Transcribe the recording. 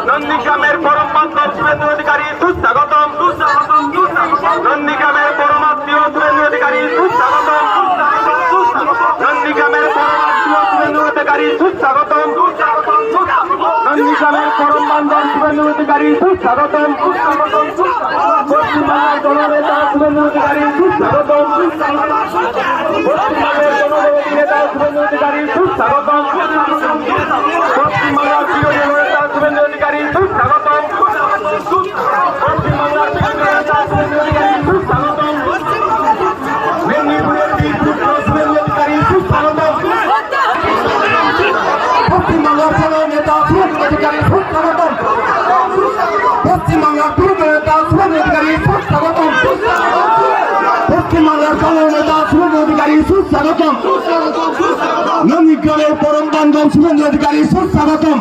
নন্দীগ্রামের পরম বান্ধব শুভেন্দু অধিকারী সুস্বাগতম। নন্দীগ্রামের পরমাত্মীয় শুভেন্দু অধিকারী সুস্বাগতম। নন্দীগ্রামের পরমাত্মীয় শুভেন্দু অধিকারী সুস্বাগতম। নন্দীগ্রামের পরম বান্ধব শুভেন্দু অধিকারী সুস্বাগতম। পশ্চিমবাংলার জননেতা শুভেন্দু অধিকারী সুস্বাগতম। পশ্চিমবঙ্গের জনদরদী নেতা শুভেন্দু অধিকারী সুস্বাগতম। পশ্চিমবাংলার প্রিয় জননেতা শুভেন্দু অধিকারী সুস্বাগতম। পশ্চিমবাংলার প্রিয় নেতা শুভেন্দু অধিকারী সুস্বাগতম। মেদিনীপুরের বীর পুত্র শুভেন্দু অধিকারী সুস্বাগতম। পশ্চিমবাংলার প্রিয় নেতা শুভেন্দু অধিকারী সুস্বাগতম। পশ্চিমবাংলার প্রিয় নেতা শুভেন্দু অধিকারী সুস্বাগতম। পশ্চিমবাংলার জননেতা শুভেন্দু অধিকারী সুস্বাগতম। নন্দীগ্রামের পরম বান্ধব শুভেন্দু অধিকারী সুস্বাগতম।